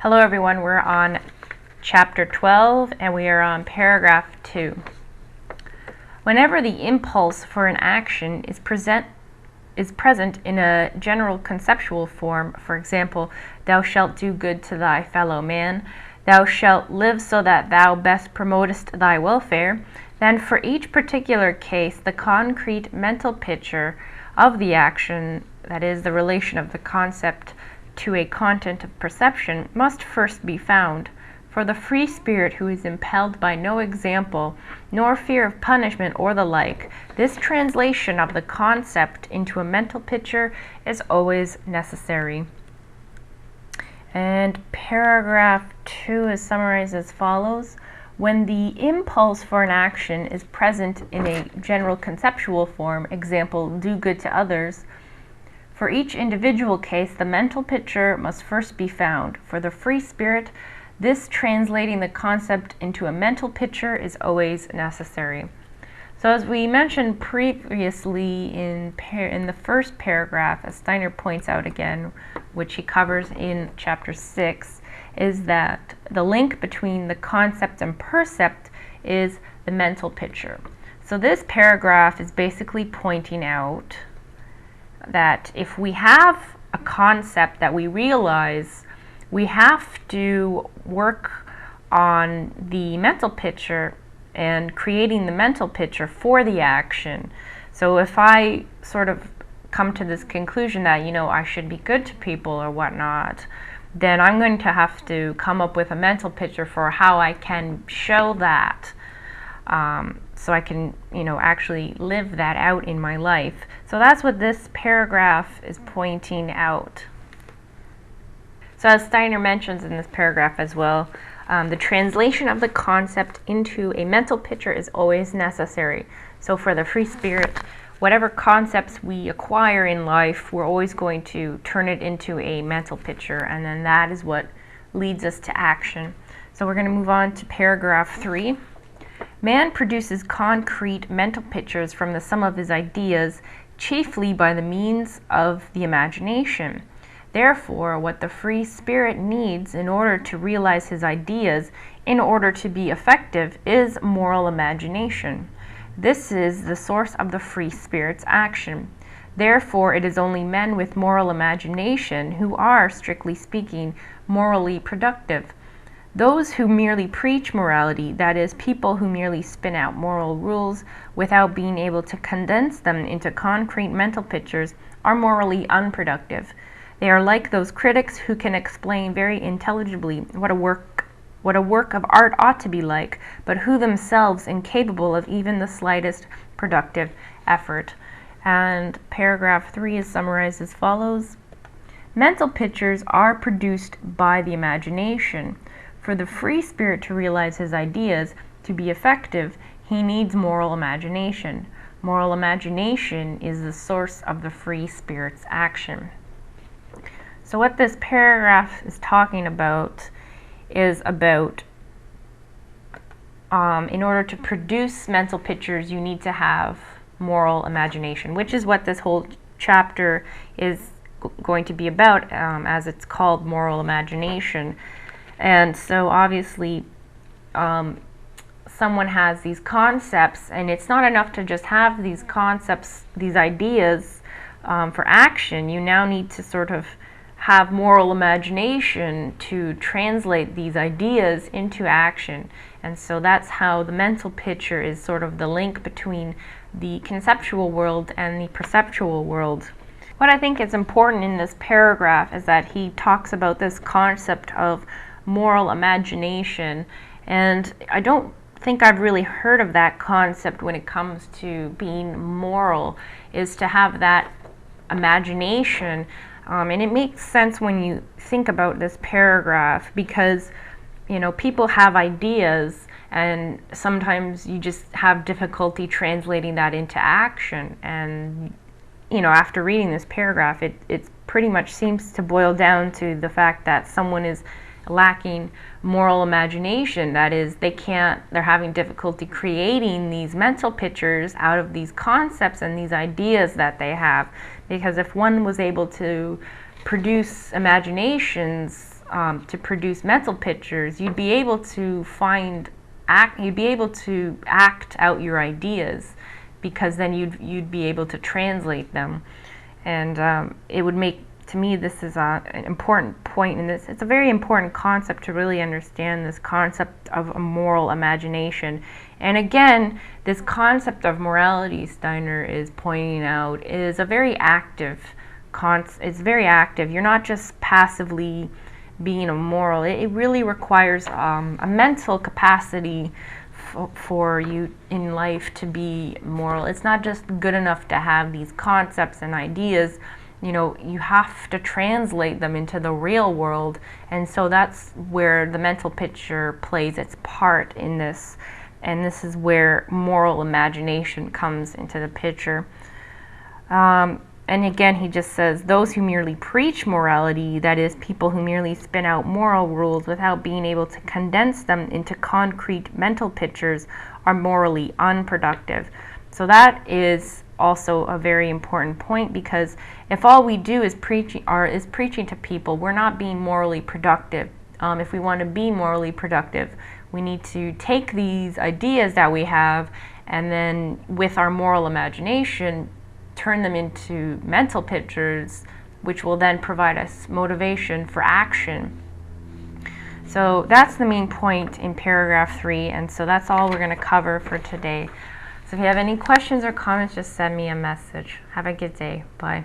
Hello everyone, we're on chapter 12 and we are on paragraph 2. Whenever the impulse for an action is present in a general conceptual form, for example, thou shalt do good to thy fellow man, thou shalt live so that thou best promotest thy welfare, then for each particular case the concrete mental picture of the action, that is, the relation of the concept to a content of perception, must first be found. For the free spirit who is impelled by no example, nor fear of punishment or the like, this translation of the concept into a mental picture is always necessary. And paragraph 2 is summarized as follows. When the impulse for an action is present in a general conceptual form, example, do good to others, for each individual case, the mental picture must first be found. For the free spirit, this translating the concept into a mental picture is always necessary. So as we mentioned previously in the first paragraph, as Steiner points out again, which he covers in chapter 6, is that the link between the concept and percept is the mental picture. So this paragraph is basically pointing out that if we have a concept that we realize, we have to work on the mental picture and creating the mental picture for the action. So if I sort of come to this conclusion that, I should be good to people or whatnot, then I'm going to have to come up with a mental picture for how I can show that. So I can, actually live that out in my life. So that's what this paragraph is pointing out. So as Steiner mentions in this paragraph as well, the translation of the concept into a mental picture is always necessary. So for the free spirit, whatever concepts we acquire in life, we're always going to turn it into a mental picture, and then that is what leads us to action. So we're going to move on to paragraph 3. Man produces concrete mental pictures from the sum of his ideas, chiefly by the means of the imagination. Therefore, what the free spirit needs in order to realize his ideas, in order to be effective, is moral imagination. This is the source of the free spirit's action. Therefore, it is only men with moral imagination who are, strictly speaking, morally productive. Those who merely preach morality, that is, people who merely spin out moral rules without being able to condense them into concrete mental pictures, are morally unproductive. They are like those critics who can explain very intelligibly what a work of art ought to be like, but who themselves incapable of even the slightest productive effort. And paragraph 3 is summarized as follows. Mental pictures are produced by the imagination. For the free spirit to realize his ideas, to be effective, he needs moral imagination. Moral imagination is the source of the free spirit's action. So what this paragraph is talking about is about in order to produce mental pictures, you need to have moral imagination, which is what this whole chapter is going to be about, as it's called moral imagination. And so obviously someone has these concepts, and it's not enough to just have these concepts, these ideas for action. You now need to sort of have moral imagination to translate these ideas into action. And so that's how the mental picture is sort of the link between the conceptual world and the perceptual world. What I think is important in this paragraph is that he talks about this concept of moral imagination, and I don't think I've really heard of that concept when it comes to being moral, is to have that imagination. And it makes sense when you think about this paragraph, because people have ideas and sometimes you just have difficulty translating that into action. And after reading this paragraph, it pretty much seems to boil down to the fact that someone is lacking moral imagination. That is, they're having difficulty creating these mental pictures out of these concepts and these ideas that they have. Because if one was able to produce imaginations to produce mental pictures, you'd be able to act out your ideas, because then you'd be able to translate them. And it would make, to me, this is an important point in this. It's a very important concept to really understand, this concept of a moral imagination. And again, this concept of morality, Steiner is pointing out, is a very active it's very active. You're not just passively being immoral. It really requires a mental capacity for you in life to be moral. It's not just good enough to have these concepts and ideas. You have to translate them into the real world, and so that's where the mental picture plays its part in this, and this is where moral imagination comes into the picture. And again, he just says, those who merely preach morality, that is, people who merely spin out moral rules without being able to condense them into concrete mental pictures, are morally unproductive. So that is also a very important point, because if all we do is preaching to people, we're not being morally productive. If we want to be morally productive, we need to take these ideas that we have, and then with our moral imagination, turn them into mental pictures, which will then provide us motivation for action. So that's the main point in paragraph 3, and so that's all we're going to cover for today. So if you have any questions or comments, just send me a message. Have a good day. Bye.